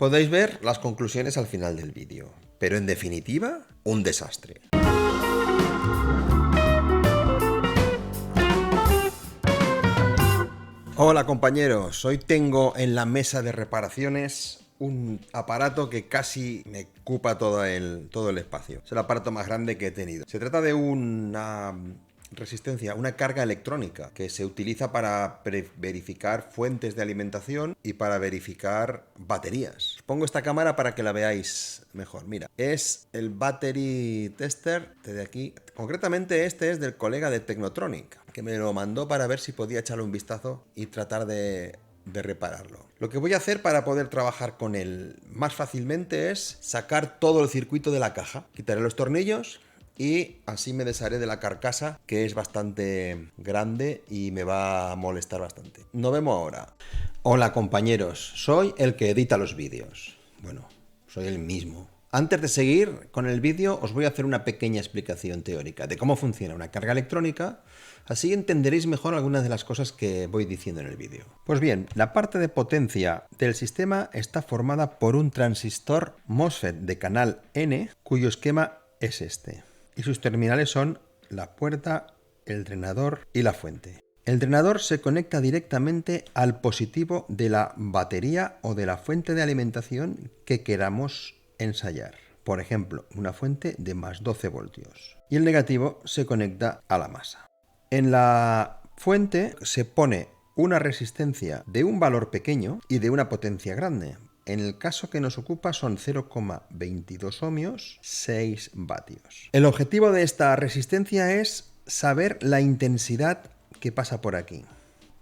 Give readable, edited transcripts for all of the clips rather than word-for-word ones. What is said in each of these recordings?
Podéis ver las conclusiones al final del vídeo, pero en definitiva, un desastre. Hola compañeros, hoy tengo en la mesa de reparaciones un aparato que casi me ocupa todo el espacio. Es el aparato más grande que he tenido. Se trata de una resistencia, una carga electrónica que se utiliza para verificar fuentes de alimentación y para verificar baterías. Os pongo esta cámara para que la veáis mejor. Mira, es el battery tester de aquí. Concretamente este es del colega de Technotronic, que me lo mandó para ver si podía echarle un vistazo y tratar de repararlo. Lo que voy a hacer para poder trabajar con él más fácilmente es sacar todo el circuito de la caja. Quitaré los tornillos y así me desharé de la carcasa, que es bastante grande y me va a molestar bastante. Nos vemos ahora. Hola compañeros, soy el que edita los vídeos. Bueno, soy el mismo. Antes de seguir con el vídeo os voy a hacer una pequeña explicación teórica de cómo funciona una carga electrónica, así entenderéis mejor algunas de las cosas que voy diciendo en el vídeo. Pues bien, la parte de potencia del sistema está formada por un transistor MOSFET de canal N, cuyo esquema es este, y sus terminales son la puerta, el drenador y la fuente. El drenador se conecta directamente al positivo de la batería o de la fuente de alimentación que queramos ensayar. Por ejemplo, una fuente de más 12 voltios. Y el negativo se conecta a la masa. En la fuente se pone una resistencia de un valor pequeño y de una potencia grande. En el caso que nos ocupa son 0,22 ohmios, 6 vatios. El objetivo de esta resistencia es saber la intensidad que pasa por aquí.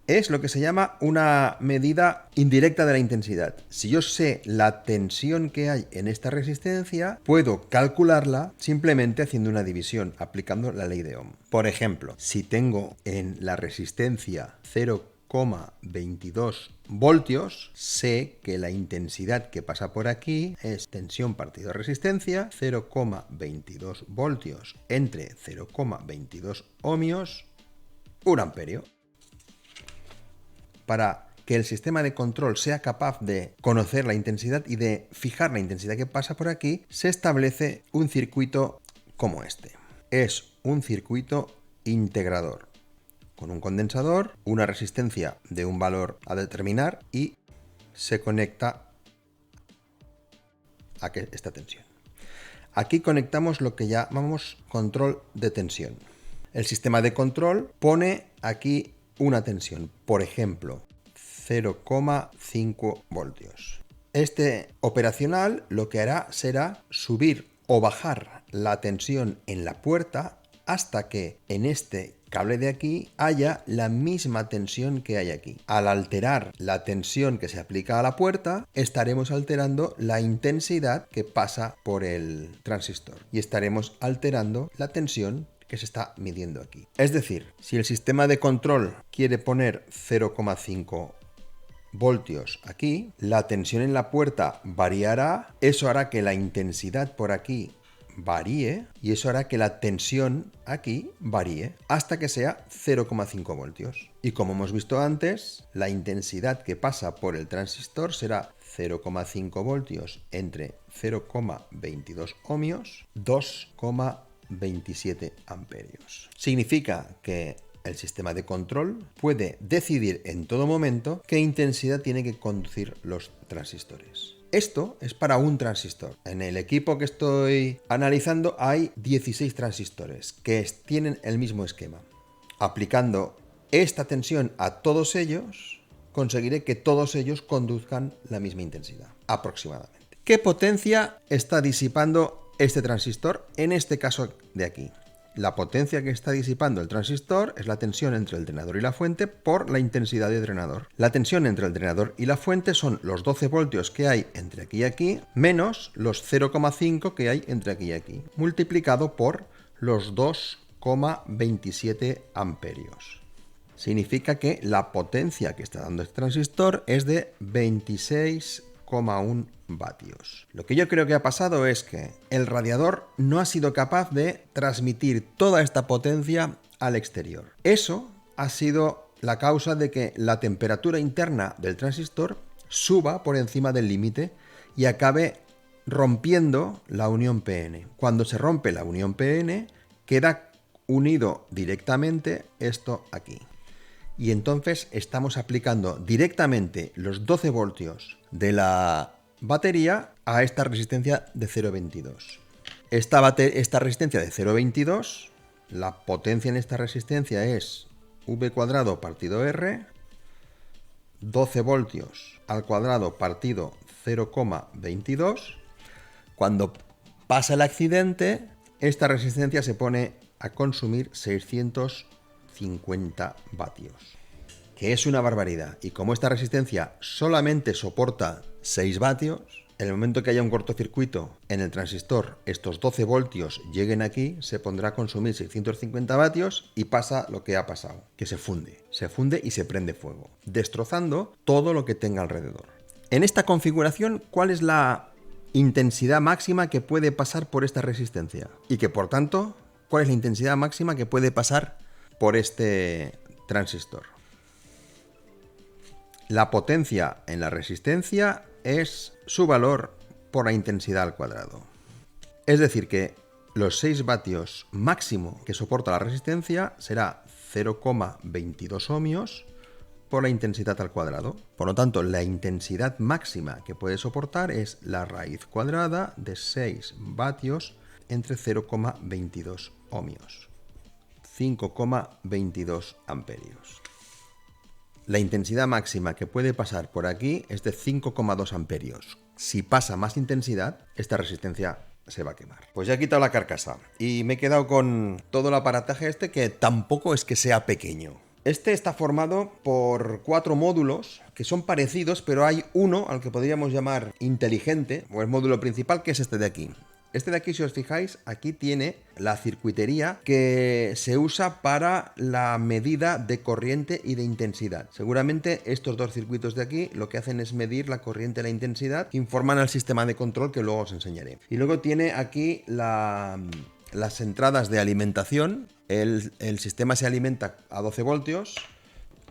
Es lo que se llama una medida indirecta de la intensidad. Si yo sé la tensión que hay en esta resistencia, puedo calcularla simplemente haciendo una división, aplicando la ley de Ohm. Por ejemplo, si tengo en la resistencia 0,22 voltios, sé que la intensidad que pasa por aquí es tensión partido resistencia, 0,22 voltios entre 0,22 ohmios, 1 amperio. Para que el sistema de control sea capaz de conocer la intensidad y de fijar la intensidad que pasa por aquí, se establece un circuito como este. Es un circuito integrador, con un condensador, una resistencia de un valor a determinar y se conecta a esta tensión. Aquí conectamos lo que llamamos control de tensión. El sistema de control pone aquí una tensión, por ejemplo, 0,5 voltios. Este operacional lo que hará será subir o bajar la tensión en la puerta hasta que en este cable de aquí haya la misma tensión que hay aquí. Al alterar la tensión que se aplica a la puerta, estaremos alterando la intensidad que pasa por el transistor y estaremos alterando la tensión que se está midiendo aquí. Es decir, si el sistema de control quiere poner 0,5 voltios aquí, la tensión en la puerta variará, eso hará que la intensidad por aquí varíe y eso hará que la tensión aquí varíe hasta que sea 0,5 voltios. Y como hemos visto antes, la intensidad que pasa por el transistor será 0,5 voltios entre 0,22 ohmios, 2,27 amperios. Significa que el sistema de control puede decidir en todo momento qué intensidad tiene que conducir los transistores. Esto es para un transistor. En el equipo que estoy analizando hay 16 transistores que tienen el mismo esquema. Aplicando esta tensión a todos ellos, conseguiré que todos ellos conduzcan la misma intensidad, aproximadamente. ¿Qué potencia está disipando este transistor en este caso de aquí? La potencia que está disipando el transistor es la tensión entre el drenador y la fuente por la intensidad de drenador. La tensión entre el drenador y la fuente son los 12 voltios que hay entre aquí y aquí, menos los 0,5 que hay entre aquí y aquí, multiplicado por los 2,27 amperios. Significa que la potencia que está dando este transistor es de 26,1 vatios. Lo que yo creo que ha pasado es que el radiador no ha sido capaz de transmitir toda esta potencia al exterior. Eso ha sido la causa de que la temperatura interna del transistor suba por encima del límite y acabe rompiendo la unión PN. Cuando se rompe la unión PN, queda unido directamente esto aquí. Y entonces estamos aplicando directamente los 12 voltios de la batería a esta resistencia de 0,22. Esta resistencia de 0,22, la potencia en esta resistencia es V cuadrado partido R, 12 voltios al cuadrado partido 0,22. Cuando pasa el accidente, esta resistencia se pone a consumir 650 vatios, que es una barbaridad. Y como esta resistencia solamente soporta 6 vatios, en el momento que haya un cortocircuito en el transistor, estos 12 voltios lleguen aquí, se pondrá a consumir 650 vatios y pasa lo que ha pasado, que se funde y se prende fuego, destrozando todo lo que tenga alrededor. En esta configuración, ¿cuál es la intensidad máxima que puede pasar por esta resistencia? Y que por tanto, ¿cuál es la intensidad máxima que puede pasar por este transistor? La potencia en la resistencia es su valor por la intensidad al cuadrado. Es decir, que los 6 vatios máximo que soporta la resistencia será 0,22 ohmios por la intensidad al cuadrado. Por lo tanto, la intensidad máxima que puede soportar es la raíz cuadrada de 6 vatios entre 0,22 ohmios. 5,22 amperios. La intensidad máxima que puede pasar por aquí es de 5,2 amperios. Si pasa más intensidad, esta resistencia se va a quemar. Pues ya he quitado la carcasa y me he quedado con todo el aparataje este, que tampoco es que sea pequeño. Este está formado por 4 módulos que son parecidos, pero hay uno al que podríamos llamar inteligente, o el módulo principal, que es este de aquí. Este de aquí, si os fijáis, aquí tiene la circuitería que se usa para la medida de corriente y de intensidad. Seguramente estos dos circuitos de aquí lo que hacen es medir la corriente y la intensidad, que informan al sistema de control que luego os enseñaré. Y luego tiene aquí las entradas de alimentación. El sistema se alimenta a 12 voltios.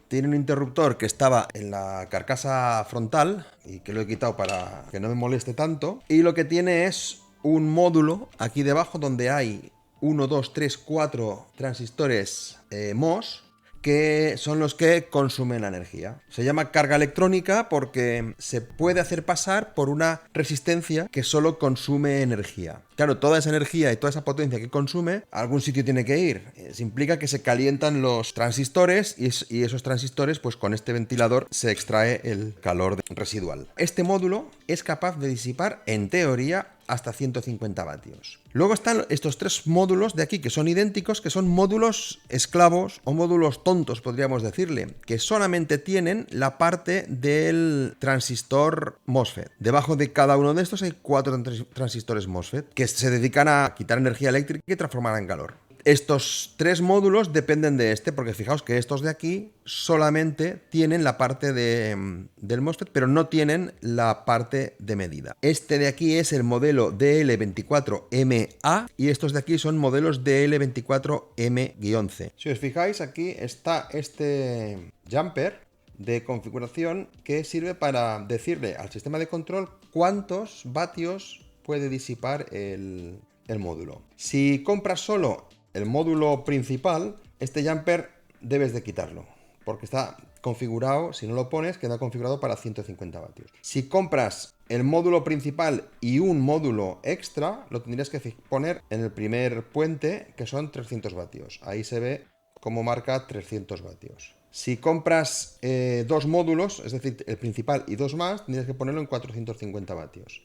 Tiene un interruptor que estaba en la carcasa frontal y que lo he quitado para que no me moleste tanto. Y lo que tiene es un módulo aquí debajo donde hay 1, 2, 3, 4 transistores MOS, que son los que consumen la energía. Se llama carga electrónica porque se puede hacer pasar por una resistencia que solo consume energía. Claro, toda esa energía y toda esa potencia que consume, a algún sitio tiene que ir. Eso implica que se calientan los transistores y esos transistores, pues con este ventilador se extrae el calor residual. Este módulo es capaz de disipar, en teoría, hasta 150 vatios. Luego están estos 3 módulos de aquí que son idénticos, que son módulos esclavos o módulos tontos, podríamos decirle, que solamente tienen la parte del transistor MOSFET. Debajo de cada uno de estos hay 4 transistores MOSFET que se dedican a quitar energía eléctrica y transformarla en calor. Estos 3 módulos dependen de este, porque fijaos que estos de aquí solamente tienen la parte del MOSFET, pero no tienen la parte de medida. Este de aquí es el modelo DL24MA y estos de aquí son modelos DL24M-C. Si os fijáis, aquí está este jumper de configuración que sirve para decirle al sistema de control cuántos vatios puede disipar el módulo. Si compras solo el módulo principal, este jumper debes de quitarlo, porque está configurado, si no lo pones, queda configurado para 150 vatios. Si compras el módulo principal y un módulo extra, lo tendrías que poner en el primer puente, que son 300 vatios. Ahí se ve cómo marca 300 vatios. Si compras 2 módulos, es decir, el principal y 2 más, tendrías que ponerlo en 450 vatios.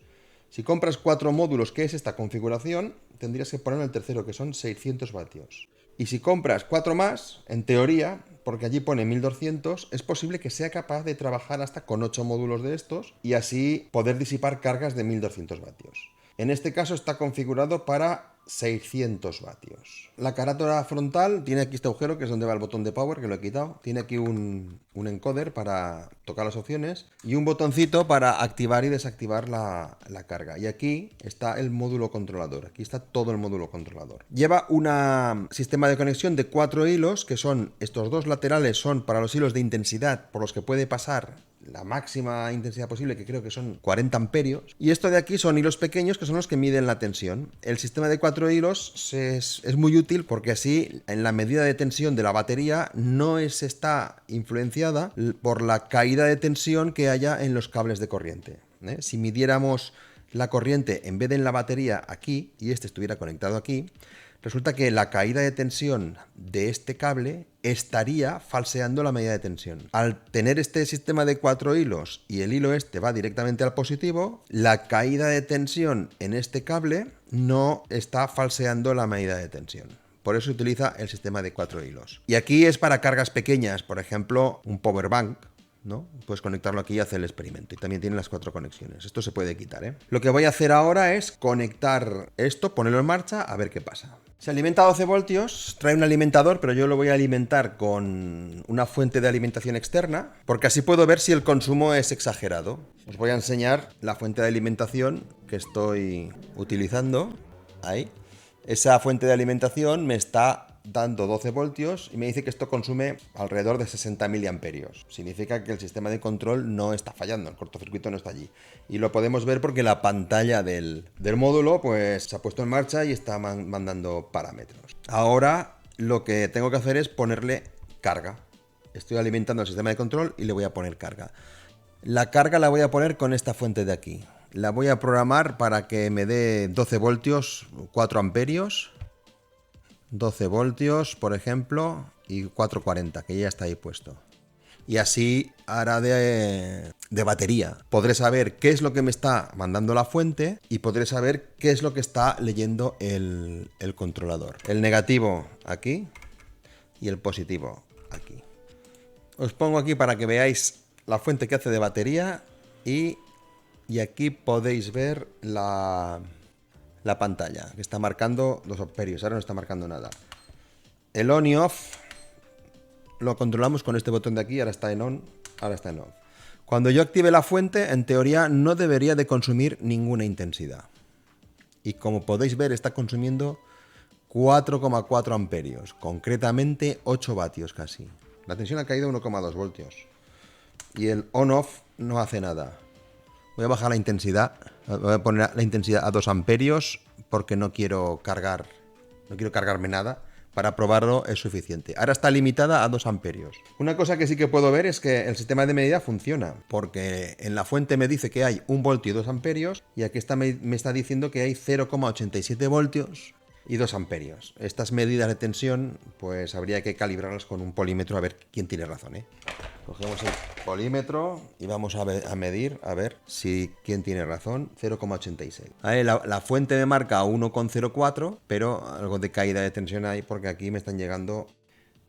Si compras 4 módulos, que es esta configuración, tendrías que poner el tercero, que son 600 vatios. Y si compras 4 más, en teoría, porque allí pone 1200, es posible que sea capaz de trabajar hasta con 8 módulos de estos y así poder disipar cargas de 1200 vatios. En este caso está configurado para 600 vatios. La carátula frontal tiene aquí este agujero, que es donde va el botón de power, que lo he quitado. Tiene aquí un encoder para tocar las opciones y un botoncito para activar y desactivar la carga. Y aquí está el módulo controlador. Aquí está todo el módulo controlador. Lleva un sistema de conexión de 4 hilos, que son estos 2 laterales, son para los hilos de intensidad por los que puede pasar la máxima intensidad posible, que creo que son 40 amperios. Y esto de aquí son hilos pequeños que son los que miden la tensión. El sistema de 4 hilos es muy útil porque así en la medida de tensión de la batería no está influenciada por la caída de tensión que haya en los cables de corriente. Si midiéramos la corriente en vez de en la batería aquí y este estuviera conectado aquí, resulta que la caída de tensión de este cable estaría falseando la medida de tensión. Al tener este sistema de 4 hilos y el hilo este va directamente al positivo, la caída de tensión en este cable no está falseando la medida de tensión. Por eso se utiliza el sistema de 4 hilos. Y aquí es para cargas pequeñas, por ejemplo, un power bank, ¿no? Puedes conectarlo aquí y hacer el experimento. Y también tiene las 4 conexiones. Esto se puede quitar, ¿eh? Lo que voy a hacer ahora es conectar esto, ponerlo en marcha, a ver qué pasa. Se alimenta a 12 voltios, trae un alimentador, pero yo lo voy a alimentar con una fuente de alimentación externa, porque así puedo ver si el consumo es exagerado. Os voy a enseñar la fuente de alimentación que estoy utilizando. Ahí. Esa fuente de alimentación me está dando 12 voltios y me dice que esto consume alrededor de 60 miliamperios. Significa que el sistema de control no está fallando, el cortocircuito no está allí. Y lo podemos ver porque la pantalla del módulo pues se ha puesto en marcha y está mandando parámetros. Ahora lo que tengo que hacer es ponerle carga. Estoy alimentando el sistema de control y le voy a poner carga. La carga la voy a poner con esta fuente de aquí. La voy a programar para que me dé 12 voltios, 4 amperios. 12 voltios, por ejemplo, y 440, que ya está ahí puesto. Y así hará de batería. Podré saber qué es lo que me está mandando la fuente y podré saber qué es lo que está leyendo el controlador. El negativo aquí y el positivo aquí. Os pongo aquí para que veáis la fuente que hace de batería y aquí podéis ver la pantalla, que está marcando 2 amperios, ahora no está marcando nada. El on y off lo controlamos con este botón de aquí, ahora está en on, ahora está en off. Cuando yo active la fuente, en teoría no debería de consumir ninguna intensidad. Y como podéis ver, está consumiendo 4,4 amperios, concretamente 8 vatios casi. La tensión ha caído a 1,2 voltios. Y el on-off no hace nada. Voy a bajar la intensidad. Voy a poner la intensidad a 2 amperios porque no quiero cargarme nada. Para probarlo es suficiente. Ahora está limitada a 2 amperios. Una cosa que sí que puedo ver es que el sistema de medida funciona. Porque en la fuente me dice que hay 1 voltio y 2 amperios. Y aquí me está diciendo que hay 0,87 voltios y 2 amperios. Estas medidas de tensión pues habría que calibrarlas con un polímetro a ver quién tiene razón, ¿eh? Cogemos el polímetro y vamos a medir, a ver si quién tiene razón. 0,86. La fuente me marca 1,04, pero algo de caída de tensión hay porque aquí me están llegando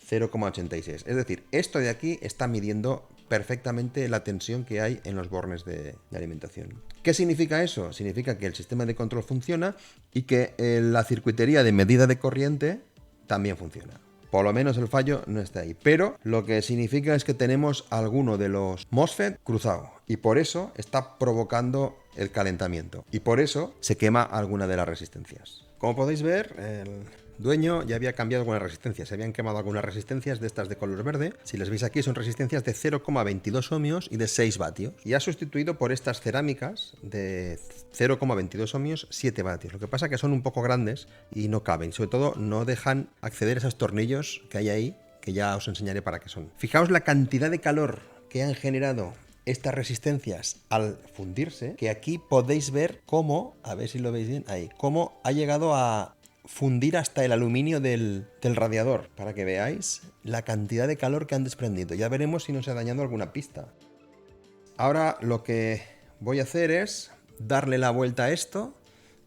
0,86. Es decir, esto de aquí está midiendo perfectamente la tensión que hay en los bornes de alimentación. ¿Qué significa eso? Significa que el sistema de control funciona y que la circuitería de medida de corriente también funciona. Por lo menos el fallo no está ahí. Pero lo que significa es que tenemos alguno de los MOSFET cruzado. Y por eso está provocando el calentamiento. Y por eso se quema alguna de las resistencias. Como podéis ver, el dueño ya había cambiado algunas resistencias. Se habían quemado algunas resistencias de estas de color verde. Si las veis aquí son resistencias de 0,22 ohmios y de 6 vatios. Y ha sustituido por estas cerámicas de 0,22 ohmios 7 vatios. Lo que pasa es que son un poco grandes y no caben. Sobre todo no dejan acceder a esos tornillos que hay ahí, que ya os enseñaré para qué son. Fijaos la cantidad de calor que han generado estas resistencias al fundirse, que aquí podéis ver cómo, a ver si lo veis bien, ahí, cómo ha llegado a fundir hasta el aluminio del radiador, para que veáis la cantidad de calor que han desprendido. Ya veremos si nos ha dañado alguna pista. Ahora lo que voy a hacer es darle la vuelta a esto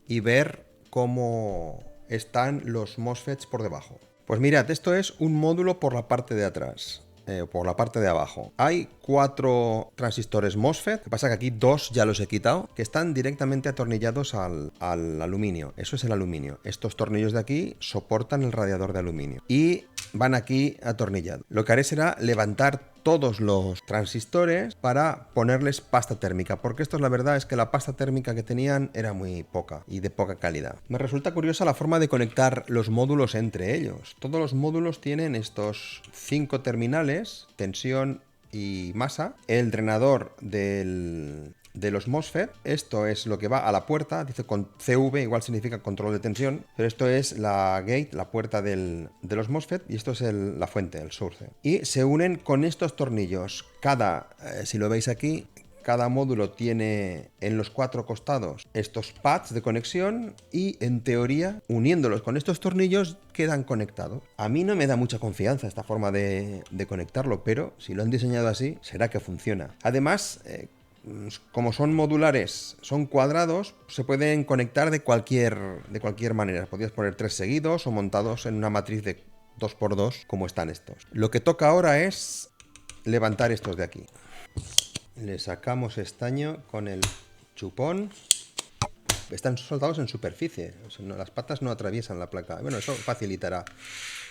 y ver cómo están los MOSFETs por debajo. Pues mirad, esto es un módulo por la parte de atrás. Por la parte de abajo. Hay 4 transistores MOSFET, lo que pasa que aquí 2 ya los he quitado, que están directamente atornillados al aluminio. Eso es el aluminio. Estos tornillos de aquí soportan el radiador de aluminio y van aquí atornillados. Lo que haré será levantar todos los transistores para ponerles pasta térmica, porque esto la verdad es que la pasta térmica que tenían era muy poca y de poca calidad. Me resulta curiosa la forma de conectar los módulos entre ellos. Todos los módulos tienen estos 5 terminales, tensión y masa, el drenador de los MOSFET, esto es lo que va a la puerta, dice con CV, igual significa control de tensión, pero esto es la gate, la puerta de los MOSFET, y esto es la fuente, el source. Y se unen con estos tornillos. Si lo veis aquí, cada módulo tiene en los 4 costados estos pads de conexión y, en teoría, uniéndolos con estos tornillos quedan conectados. A mí no me da mucha confianza esta forma de conectarlo, pero si lo han diseñado así, será que funciona. Además, como son modulares, son cuadrados, se pueden conectar de cualquier manera. Podrías poner 3 seguidos o montados en una matriz de 2x2 como están estos. Lo que toca ahora es levantar estos de aquí. Le sacamos estaño con el chupón. Están soldados en superficie, o sea, las patas no atraviesan la placa. Bueno, eso facilitará.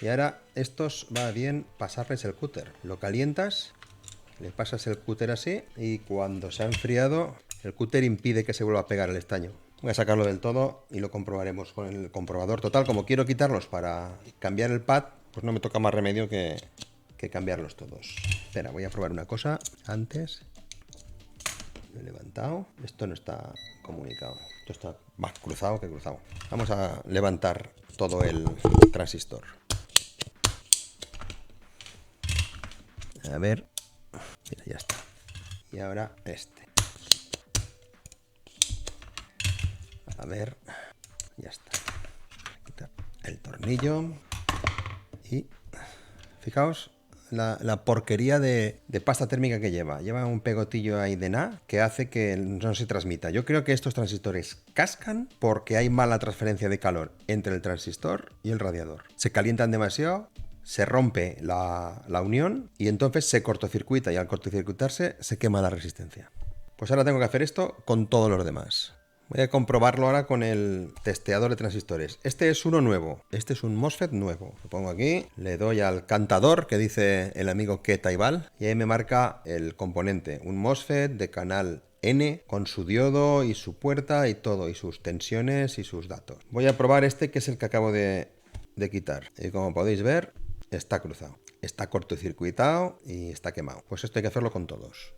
Y ahora estos va bien pasarles el cúter. Lo calientas, le pasas el cúter así y cuando se ha enfriado, el cúter impide que se vuelva a pegar el estaño. Voy a sacarlo del todo y lo comprobaremos con el comprobador. Total, como quiero quitarlos para cambiar el pad, pues no me toca más remedio que cambiarlos todos. Espera, voy a probar una cosa antes. Lo he levantado. Esto no está comunicado. Esto está más cruzado que cruzado. Vamos a levantar todo el transistor. A ver. Mira, ya está. Y ahora este. A ver. Ya está. Quitar el tornillo. Y fijaos la porquería de pasta térmica que lleva. Lleva un pegotillo ahí de nada que hace que no se transmita. Yo creo que estos transistores cascan porque hay mala transferencia de calor entre el transistor y el radiador. Se calientan demasiado, se rompe la unión y entonces se cortocircuita, y al cortocircuitarse se quema la resistencia. Pues ahora tengo que hacer esto con todos los demás. Voy a comprobarlo ahora con el testeador de transistores. Este es uno nuevo. Este es un MOSFET nuevo. Lo pongo aquí, le doy al cantador que dice el amigo Ketaibal y ahí me marca el componente. Un MOSFET de canal N con su diodo y su puerta y todo, y sus tensiones y sus datos. Voy a probar este que es el que acabo de quitar. Y como podéis ver, está cruzado. Está cortocircuitado y está quemado. Pues esto hay que hacerlo con todos.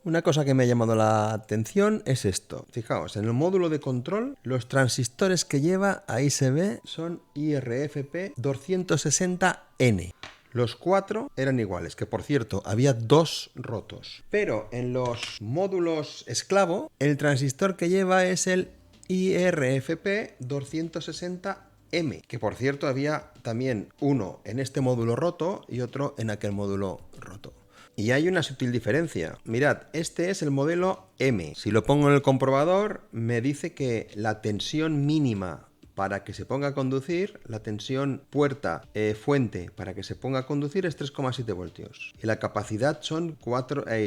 Una cosa que me ha llamado la atención es esto. Fijaos, en el módulo de control, los transistores que lleva, ahí se ve, son IRFP 260N. Los 4 eran iguales, que por cierto, había 2 rotos. Pero en los módulos esclavo, el transistor que lleva es el IRFP 260M, que por cierto había también uno en este módulo roto y otro en aquel módulo roto. Y hay una sutil diferencia. Mirad, este es el modelo M. Si lo pongo en el comprobador, me dice que la tensión mínima para que se ponga a conducir, la tensión puerta fuente para que se ponga a conducir es 3,7 voltios. Y la capacidad son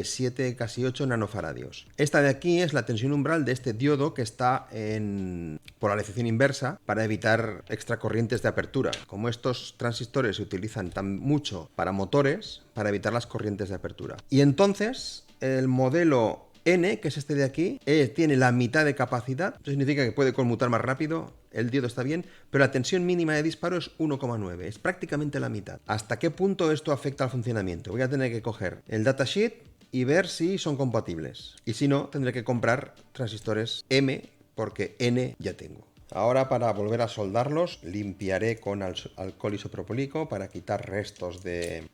7, casi 8 nanofaradios. Esta de aquí es la tensión umbral de este diodo que está en polarización inversa para evitar extracorrientes de apertura. Como estos transistores se utilizan tan mucho para motores, para evitar las corrientes de apertura. Y entonces, el modelo N, que es este de aquí, tiene la mitad de capacidad. Eso significa que puede conmutar más rápido, el diodo está bien, pero la tensión mínima de disparo es 1,9, es prácticamente la mitad. ¿Hasta qué punto esto afecta al funcionamiento? Voy a tener que coger el datasheet y ver si son compatibles. Y si no, tendré que comprar transistores M, porque N ya tengo. Ahora, para volver a soldarlos, limpiaré con alcohol isopropílico para quitar restos de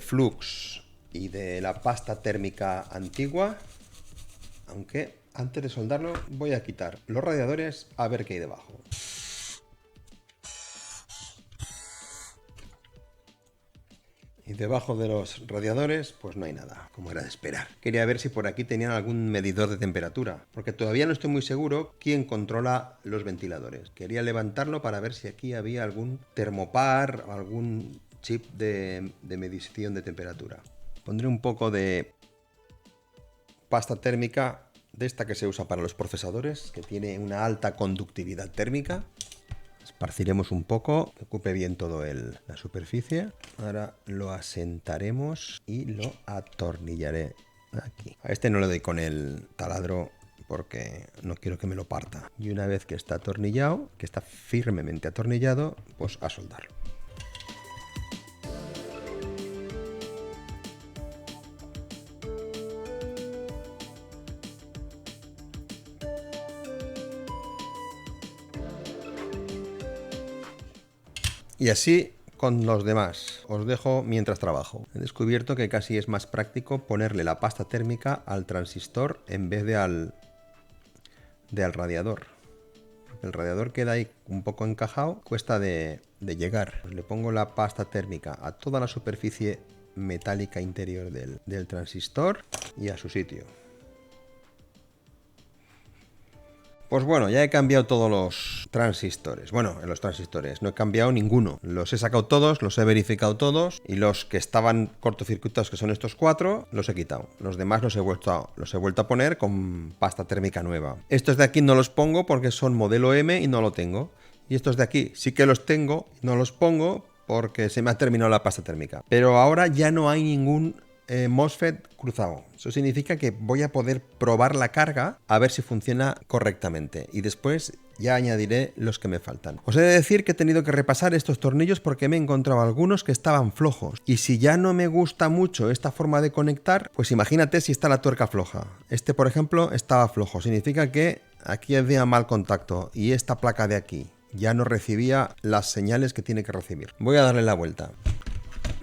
flux y de la pasta térmica antigua. Aunque antes de soldarlo voy a quitar los radiadores a ver qué hay debajo. Y debajo de los radiadores pues no hay nada, como era de esperar. Quería ver si por aquí tenían algún medidor de temperatura, porque todavía no estoy muy seguro quién controla los ventiladores. Quería levantarlo para ver si aquí había algún termopar o algún chip de medición de temperatura. Pondré un poco de pasta térmica de esta que se usa para los procesadores, que tiene una alta conductividad térmica. Esparciremos un poco, que ocupe bien toda la superficie. Ahora lo asentaremos y lo atornillaré aquí. A este no le doy con el taladro porque no quiero que me lo parta. Y una vez que está atornillado, que está firmemente atornillado, pues a soldarlo. Y así con los demás. Os dejo mientras trabajo. He descubierto que casi es más práctico ponerle la pasta térmica al transistor en vez de al radiador. El radiador queda ahí un poco encajado, cuesta de llegar. Le pongo la pasta térmica a toda la superficie metálica interior del transistor y a su sitio. Pues bueno, ya he cambiado todos los transistores. Bueno, en los transistores no he cambiado ninguno. Los he sacado todos, los he verificado todos y los que estaban cortocircuitados, que son estos 4, los he quitado. Los demás los he vuelto a poner con pasta térmica nueva. Estos de aquí no los pongo porque son modelo M y no lo tengo. Y estos de aquí sí que los tengo, no los pongo porque se me ha terminado la pasta térmica. Pero ahora ya no hay ningún MOSFET cruzado. Eso significa que voy a poder probar la carga a ver si funciona correctamente y después ya añadiré los que me faltan. Os he de decir que he tenido que repasar estos tornillos porque me he encontrado algunos que estaban flojos y si ya no me gusta mucho esta forma de conectar, pues imagínate si está la tuerca floja. Este, por ejemplo, estaba flojo. Significa que aquí había mal contacto y esta placa de aquí ya no recibía las señales que tiene que recibir. Voy a darle la vuelta.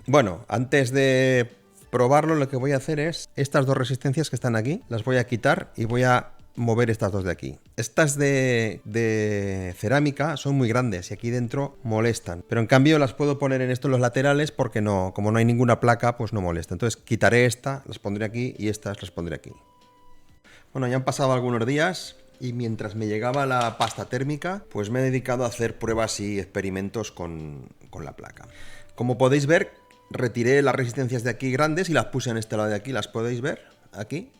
Bueno, antes de probarlo, lo que voy a hacer es estas dos resistencias que están aquí, las voy a quitar y voy a mover estas dos de aquí. Estas de cerámica son muy grandes y aquí dentro molestan, pero en cambio las puedo poner en estos los laterales porque no, como no hay ninguna placa, pues no molesta. Entonces quitaré esta, las pondré aquí y estas las pondré aquí. Bueno, ya han pasado algunos días y mientras me llegaba la pasta térmica, pues me he dedicado a hacer pruebas y experimentos con la placa. Como podéis ver, retiré las resistencias de aquí grandes y las puse en este lado de aquí, las podéis ver aquí.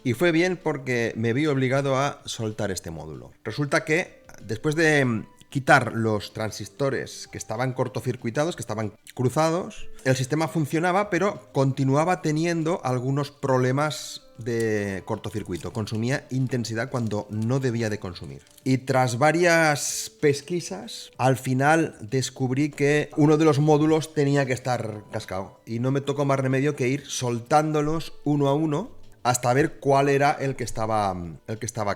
Y fue bien porque me vi obligado a soltar este módulo. Resulta que después de quitar los transistores que estaban cortocircuitados, que estaban cruzados, el sistema funcionaba, pero continuaba teniendo algunos problemas de cortocircuito. Consumía intensidad cuando no debía de consumir. Y tras varias pesquisas, al final descubrí que uno de los módulos tenía que estar cascado. Y no me tocó más remedio que ir soltándolos uno a uno hasta ver cuál era el que estaba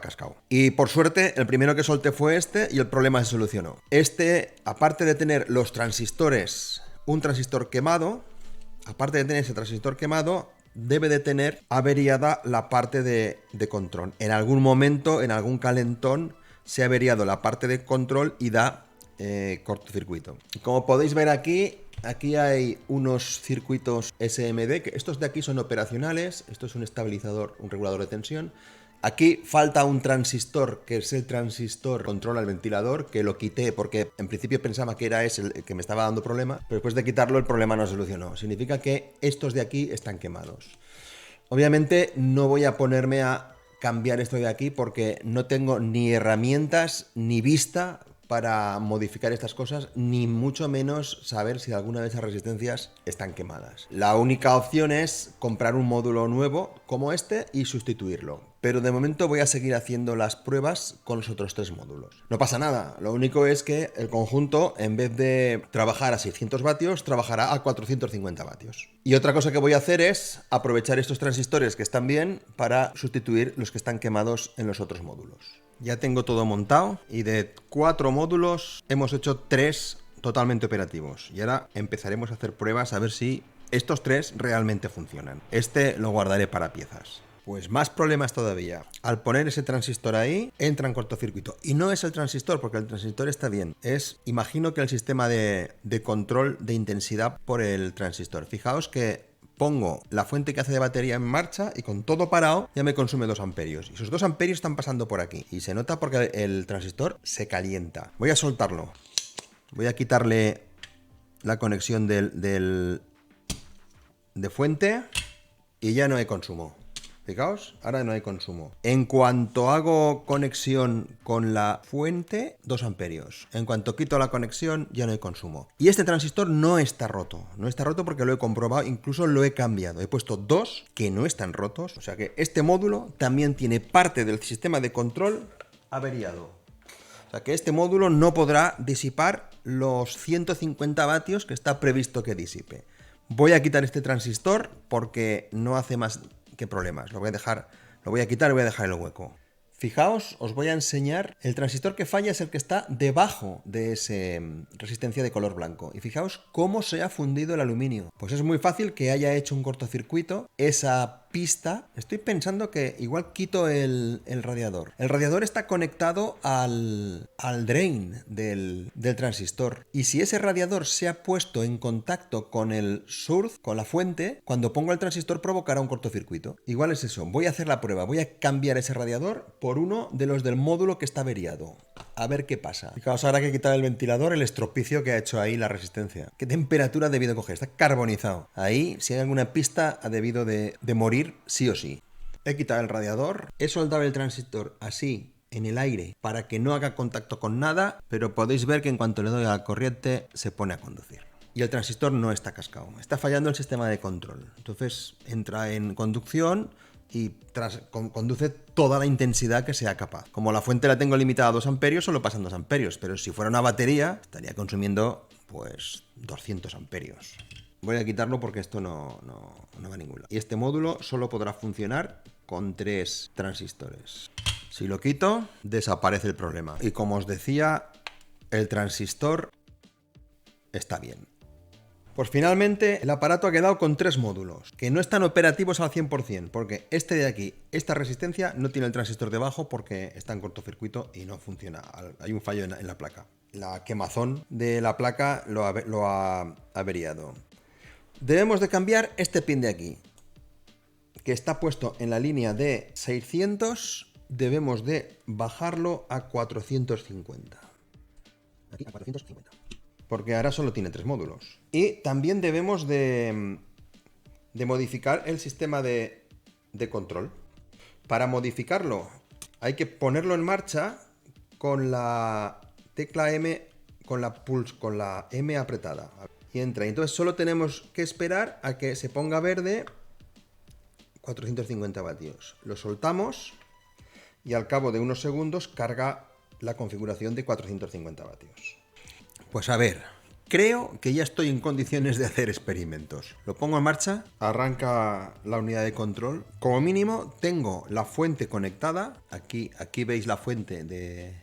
cascado. Y por suerte, el primero que solté fue este y el problema se solucionó. Este, aparte de tener los transistores, un transistor quemado, debe de tener averiada la parte de control. En algún momento, en algún calentón, se ha averiado la parte de control y da cortocircuito. Como podéis ver aquí hay unos circuitos SMD, que estos de aquí son operacionales. Esto es un estabilizador, un regulador de tensión. Aquí falta un transistor, que es el transistor que controla el ventilador, que lo quité porque en principio pensaba que era ese el que me estaba dando problema, pero después de quitarlo el problema no se solucionó. Significa que estos de aquí están quemados. Obviamente no voy a ponerme a cambiar esto de aquí porque no tengo ni herramientas ni vista para modificar estas cosas, ni mucho menos saber si alguna de esas resistencias están quemadas. La única opción es comprar un módulo nuevo como este y sustituirlo. Pero de momento voy a seguir haciendo las pruebas con los otros 3 módulos. No pasa nada, lo único es que el conjunto, en vez de trabajar a 600 vatios, trabajará a 450 vatios. Y otra cosa que voy a hacer es aprovechar estos transistores que están bien para sustituir los que están quemados en los otros módulos. Ya tengo todo montado y de 4 módulos hemos hecho 3 totalmente operativos. Y ahora empezaremos a hacer pruebas a ver si estos 3 realmente funcionan. Este lo guardaré para piezas. Pues más problemas todavía. Al poner ese transistor ahí, entra en cortocircuito. Y no es el transistor, porque el transistor está bien. Imagino que el sistema de control de intensidad por el transistor. Fijaos que pongo la fuente que hace de batería en marcha y con todo parado ya me consume 2 amperios. Y esos 2 amperios están pasando por aquí. Y se nota porque el transistor se calienta. Voy a soltarlo. Voy a quitarle la conexión de fuente y ya no hay consumo. Fijaos, ahora no hay consumo. En cuanto hago conexión con la fuente, 2 amperios. En cuanto quito la conexión, ya no hay consumo. Y este transistor no está roto. No está roto porque lo he comprobado, incluso lo he cambiado. He puesto 2 que no están rotos. O sea que este módulo también tiene parte del sistema de control averiado. O sea que este módulo no podrá disipar los 150 vatios que está previsto que disipe. Voy a quitar este transistor porque no hace más que problemas. Lo voy a quitar y voy a dejar el hueco. Fijaos, os voy a enseñar, el transistor que falla es el que está debajo de esa resistencia de color blanco. Y fijaos cómo se ha fundido el aluminio. Pues es muy fácil que haya hecho un cortocircuito esa pista. Estoy pensando que igual quito el radiador. El radiador está conectado al drain del transistor. Y si ese radiador se ha puesto en contacto con el source, con la fuente, cuando pongo el transistor provocará un cortocircuito. Igual es eso. Voy a hacer la prueba. Voy a cambiar ese radiador por uno de los del módulo que está averiado. A ver qué pasa. Fijaos, ahora que he quitado el ventilador, el estropicio que ha hecho ahí la resistencia. ¿Qué temperatura ha debido coger? Está carbonizado. Ahí, si hay alguna pista, ha debido de morir sí o sí. He quitado el radiador, he soltado el transistor así en el aire para que no haga contacto con nada, pero podéis ver que en cuanto le doy a la corriente se pone a conducir. Y el transistor no está cascado. Está fallando el sistema de control. Entonces entra en conducción y conduce toda la intensidad que sea capaz. Como la fuente la tengo limitada a 2 amperios, solo pasan 2 amperios, pero si fuera una batería estaría consumiendo pues 200 amperios. Voy a quitarlo porque esto no va a ningún lado. Y este módulo solo podrá funcionar con 3 transistores. Si lo quito, desaparece el problema. Y como os decía, el transistor está bien. Pues finalmente el aparato ha quedado con 3 módulos, que no están operativos al 100%, porque este de aquí, esta resistencia, no tiene el transistor debajo porque está en cortocircuito y no funciona. Hay un fallo en la placa. La quemazón de la placa lo ha averiado. Debemos de cambiar este pin de aquí, que está puesto en la línea de 600, debemos de bajarlo a 450. Aquí a 450. Porque ahora solo tiene 3 módulos. Y también debemos de modificar el sistema de control. Para modificarlo hay que ponerlo en marcha con la tecla M, con la M apretada. Y entra. Entonces solo tenemos que esperar a que se ponga verde 450 vatios. Lo soltamos y al cabo de unos segundos carga la configuración de 450 vatios. Pues a ver, creo que ya estoy en condiciones de hacer experimentos. Lo pongo en marcha, arranca la unidad de control. Como mínimo tengo la fuente conectada. Aquí veis la fuente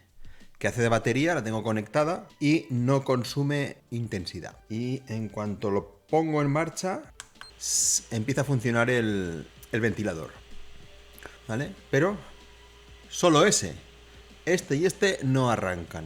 que hace de batería, la tengo conectada y no consume intensidad. Y en cuanto lo pongo en marcha, empieza a funcionar el ventilador. ¿Vale? Pero solo ese. Este y este no arrancan.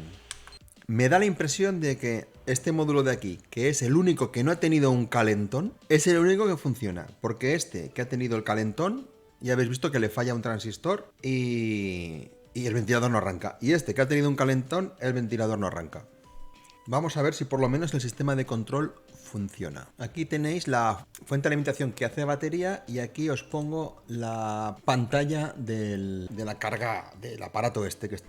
Me da la impresión de que este módulo de aquí, que es el único que no ha tenido un calentón, es el único que funciona. Porque este que ha tenido el calentón, ya habéis visto que le falla un transistor y el ventilador no arranca. Y este que ha tenido un calentón, el ventilador no arranca. Vamos a ver si por lo menos el sistema de control funciona. Aquí tenéis la fuente de alimentación que hace batería y aquí os pongo la pantalla de la carga del aparato este que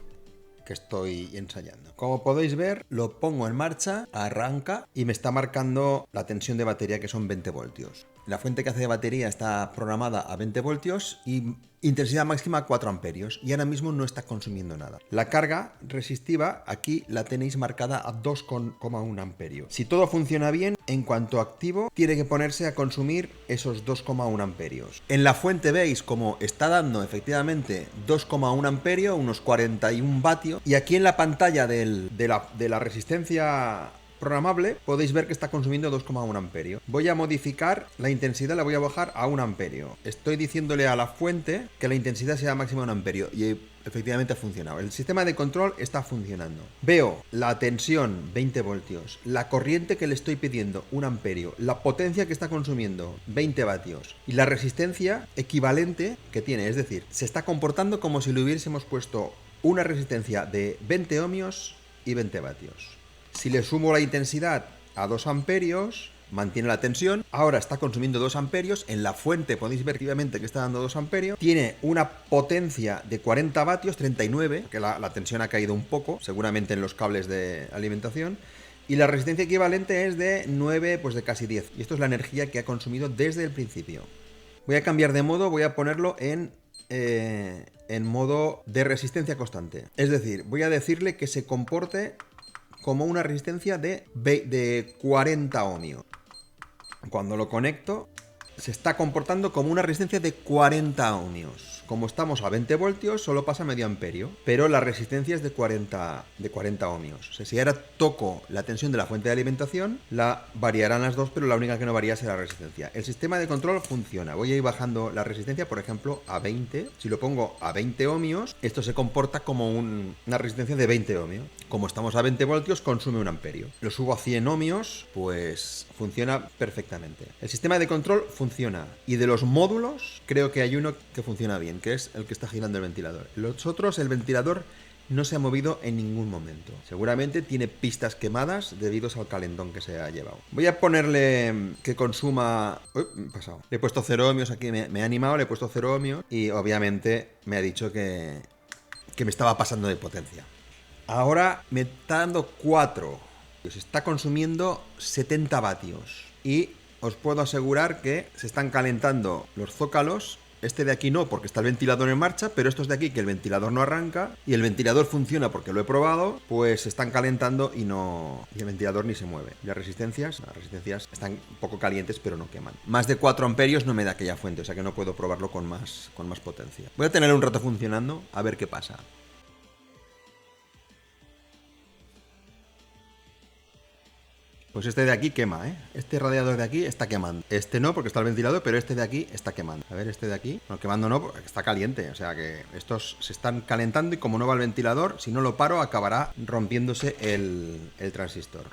estoy ensayando. Como podéis ver, lo pongo en marcha, arranca y me está marcando la tensión de batería, que son 20 voltios. La fuente que hace de batería está programada a 20 voltios y intensidad máxima 4 amperios y ahora mismo no está consumiendo nada. La carga resistiva aquí la tenéis marcada a 2,1 amperios. Si todo funciona bien, en cuanto activo, tiene que ponerse a consumir esos 2,1 amperios. En la fuente veis como está dando efectivamente 2,1 amperio, unos 41 vatios, y aquí en la pantalla de la resistencia programable podéis ver que está consumiendo 2,1 amperio. Voy a modificar la intensidad, la voy a bajar a 1 amperio. Estoy diciéndole a la fuente que la intensidad sea máxima 1 amperio y efectivamente ha funcionado. El sistema de control está funcionando. Veo la tensión 20 voltios, la corriente que le estoy pidiendo 1 amperio, la potencia que está consumiendo 20 vatios y la resistencia equivalente que tiene. Es decir, se está comportando como si le hubiésemos puesto una resistencia de 20 ohmios y 20 vatios. Si le sumo la intensidad a 2 amperios, mantiene la tensión. Ahora está consumiendo 2 amperios. En la fuente podéis ver activamente que está dando 2 amperios. Tiene una potencia de 40 vatios, 39, que la tensión ha caído un poco, seguramente en los cables de alimentación. Y la resistencia equivalente es de 9, pues de casi 10. Y esto es la energía que ha consumido desde el principio. Voy a cambiar de modo, voy a ponerlo en modo de resistencia constante. Es decir, voy a decirle que se comporte como una resistencia de 40 ohmios. Cuando lo conecto, se está comportando como una resistencia de 40 ohmios. como estamos a 20 voltios, solo pasa medio amperio, pero la resistencia es de 40 ohmios. O sea, si ahora toco la tensión de la fuente de alimentación, la variarán las dos, pero la única que no varía será la resistencia. El sistema de control funciona. Voy a ir bajando la resistencia, por ejemplo, a 20. Si lo pongo a 20 ohmios, esto se comporta como una resistencia de 20 ohmios. Como estamos a 20 voltios, consume un amperio. Lo subo a 100 ohmios, pues funciona perfectamente. El sistema de control funciona. Y de los módulos, creo que hay uno que funciona bien, que es el que está girando el ventilador. Los otros, el ventilador no se ha movido en ningún momento. Seguramente tiene pistas quemadas debido al calentón que se ha llevado. Voy a ponerle que consuma... Uy, me he pasado. Le he puesto 0 ohmios aquí, me ha animado, le he puesto 0 ohmios y obviamente me ha dicho que me estaba pasando de potencia. Ahora me está dando 4. Se está consumiendo 70 vatios. Y os puedo asegurar que se están calentando los zócalos. Este de aquí no, porque está el ventilador en marcha, pero estos de aquí, que el ventilador no arranca, y el ventilador funciona porque lo he probado, pues se están calentando y el ventilador ni se mueve. Las resistencias están un poco calientes, pero no queman. Más de 4 amperios no me da aquella fuente, o sea que no puedo probarlo con más potencia. Voy a tener un rato funcionando, a ver qué pasa. Pues este de aquí quema, ¿eh? Este radiador de aquí está quemando. Este no, porque está el ventilador, pero este de aquí está quemando. A ver, este de aquí. No, quemando no, porque está caliente. O sea que estos se están calentando y como no va el ventilador, si no lo paro, acabará rompiéndose el transistor.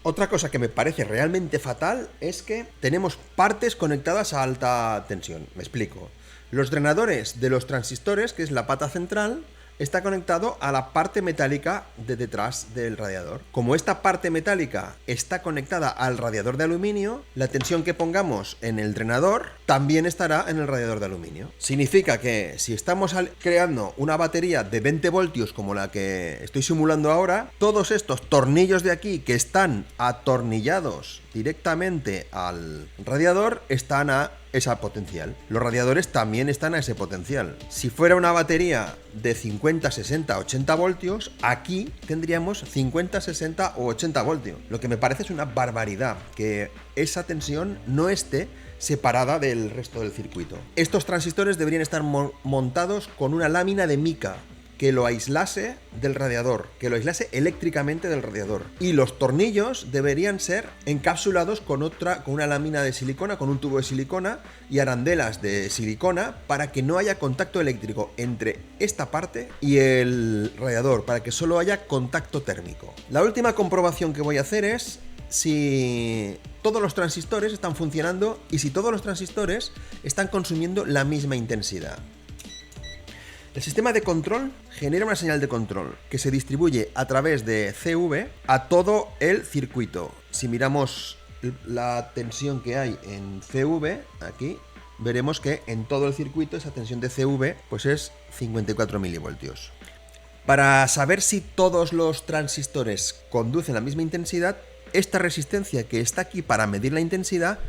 Otra cosa que me parece realmente fatal es que tenemos partes conectadas a alta tensión. Me explico. Los drenadores de los transistores, que es la pata central, está conectado a la parte metálica de detrás del radiador. Como esta parte metálica está conectada al radiador de aluminio, la tensión que pongamos en el drenador también estará en el radiador de aluminio. Significa que si estamos creando una batería de 20 voltios como la que estoy simulando ahora, todos estos tornillos de aquí que están atornillados directamente al radiador están a esa potencial. Los radiadores también están a ese potencial. Si fuera una batería de 50, 60, 80 voltios, aquí tendríamos 50, 60 o 80 voltios. Lo que me parece es una barbaridad que esa tensión no esté separada del resto del circuito. Estos transistores deberían estar montados con una lámina de mica que lo aislase del radiador, que lo aislase eléctricamente del radiador. Y los tornillos deberían ser encapsulados con una lámina de silicona, con un tubo de silicona y arandelas de silicona para que no haya contacto eléctrico entre esta parte y el radiador, para que solo haya contacto térmico. La última comprobación que voy a hacer es si todos los transistores están funcionando y si todos los transistores están consumiendo la misma intensidad. El sistema de control genera una señal de control que se distribuye a través de CV a todo el circuito. Si miramos la tensión que hay en CV, aquí, veremos que en todo el circuito esa tensión de CV pues es 54 milivoltios. Para saber si todos los transistores conducen la misma intensidad, esta resistencia que está aquí para medir la intensidad,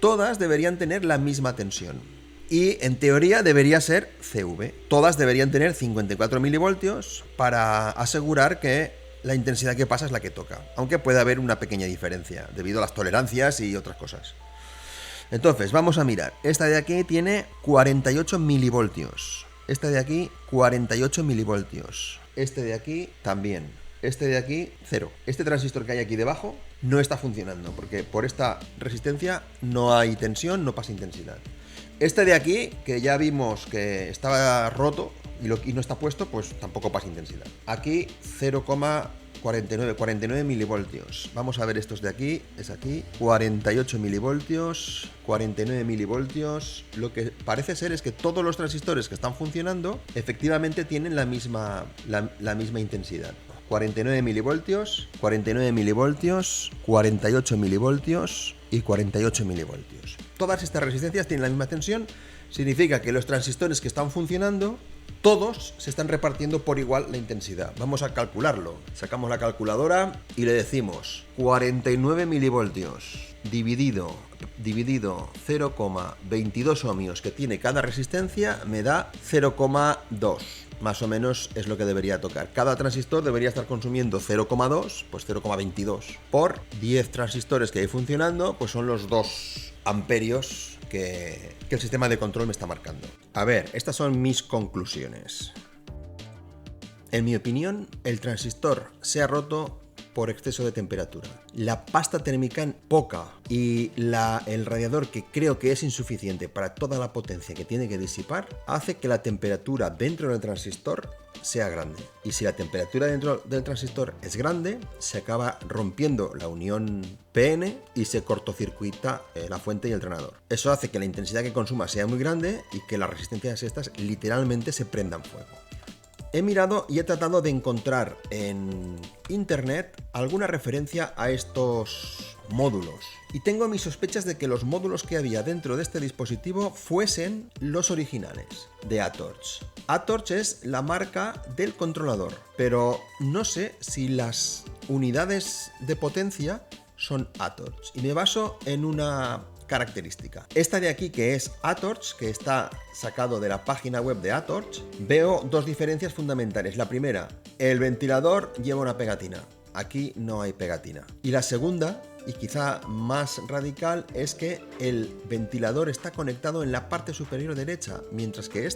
todas deberían tener la misma tensión. Y en teoría debería ser CV. Todas deberían tener 54 milivoltios para asegurar que la intensidad que pasa es la que toca. Aunque puede haber una pequeña diferencia debido a las tolerancias y otras cosas. Entonces, vamos a mirar. Esta de aquí tiene 48 milivoltios. Esta de aquí, 48 milivoltios. Este de aquí también. Este de aquí, 0. Este transistor que hay aquí debajo no está funcionando porque por esta resistencia no hay tensión, no pasa intensidad. Este de aquí, que ya vimos que estaba roto y no está puesto, pues tampoco pasa intensidad. Aquí 0,49 milivoltios. Vamos a ver estos de aquí, es aquí, 48 milivoltios, 49 milivoltios. Lo que parece ser es que todos los transistores que están funcionando efectivamente tienen la misma intensidad. 49 milivoltios, 49 milivoltios, 48 milivoltios y 48 milivoltios. Todas estas resistencias tienen la misma tensión, significa que los transistores que están funcionando, todos se están repartiendo por igual la intensidad. Vamos a calcularlo. Sacamos la calculadora y le decimos 49 milivoltios dividido 0,22 ohmios que tiene cada resistencia me da 0,2. Más o menos es lo que debería tocar. Cada transistor debería estar consumiendo 0,2, pues 0,22 por 10 transistores que hay funcionando, pues son los 2 amperios que el sistema de control me está marcando. A ver, estas son mis conclusiones. En mi opinión, el transistor se ha roto por exceso de temperatura. La pasta térmica poca y el radiador, que creo que es insuficiente para toda la potencia que tiene que disipar, hace que la temperatura dentro del transistor sea grande. Y si la temperatura dentro del transistor es grande, se acaba rompiendo la unión PN y se cortocircuita la fuente y el drenador. Eso hace que la intensidad que consuma sea muy grande y que las resistencias estas literalmente se prendan fuego. He mirado y he tratado de encontrar en internet alguna referencia a estos módulos. Y tengo mis sospechas de que los módulos que había dentro de este dispositivo fuesen los originales de ATORCH. ATORCH es la marca del controlador, pero no sé si las unidades de potencia son ATORCH. Y me baso en una característica. Esta de aquí, que es ATORCH, que está sacado de la página web de ATORCH, veo dos diferencias fundamentales. La primera, el ventilador lleva una pegatina. Aquí no hay pegatina. Y la segunda, y quizá más radical, es que el ventilador está conectado en la parte superior derecha, mientras que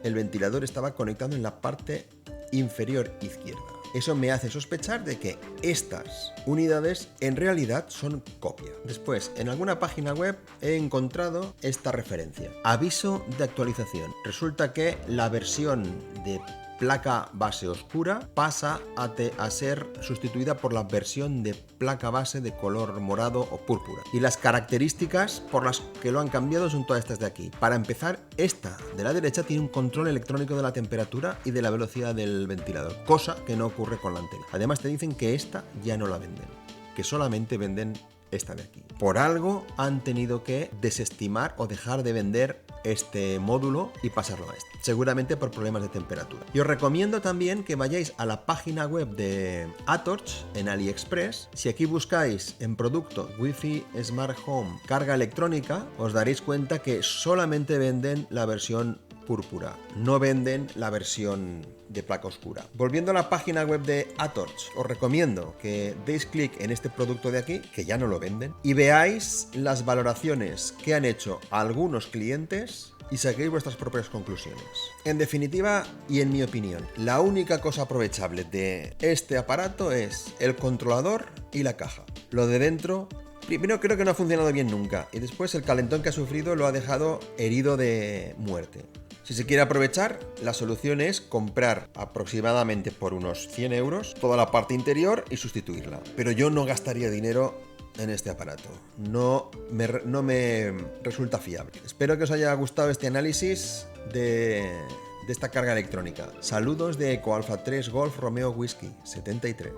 el ventilador estaba conectado en la parte inferior izquierda. Eso me hace sospechar de que estas unidades en realidad son copia. Después, en alguna página web he encontrado esta referencia. Aviso de actualización. Resulta que la versión de placa base oscura pasa a ser sustituida por la versión de placa base de color morado o púrpura. Y las características por las que lo han cambiado son todas estas de aquí. Para empezar, esta de la derecha tiene un control electrónico de la temperatura y de la velocidad del ventilador, cosa que no ocurre con la anterior. Además te dicen que esta ya no la venden, que solamente venden esta de aquí. Por algo han tenido que desestimar o dejar de vender este módulo y pasarlo a este. Seguramente por problemas de temperatura. Y os recomiendo también que vayáis a la página web de ATORCH en AliExpress. Si aquí buscáis en producto Wi-Fi Smart Home carga electrónica, os daréis cuenta que solamente venden la versión púrpura, no venden la versión de placa oscura. Volviendo a la página web de ATORCH, os recomiendo que deis clic en este producto de aquí, que ya no lo venden, y veáis las valoraciones que han hecho algunos clientes y saquéis vuestras propias conclusiones. En definitiva, y en mi opinión, la única cosa aprovechable de este aparato es el controlador y la caja. Lo de dentro, primero, creo que no ha funcionado bien nunca, y después el calentón que ha sufrido lo ha dejado herido de muerte. Si se quiere aprovechar, la solución es comprar aproximadamente por unos 100 euros toda la parte interior y sustituirla. Pero yo no gastaría dinero en este aparato. No me resulta fiable. Espero que os haya gustado este análisis de esta carga electrónica. Saludos de Eco Alfa 3 Golf Romeo Whisky 73.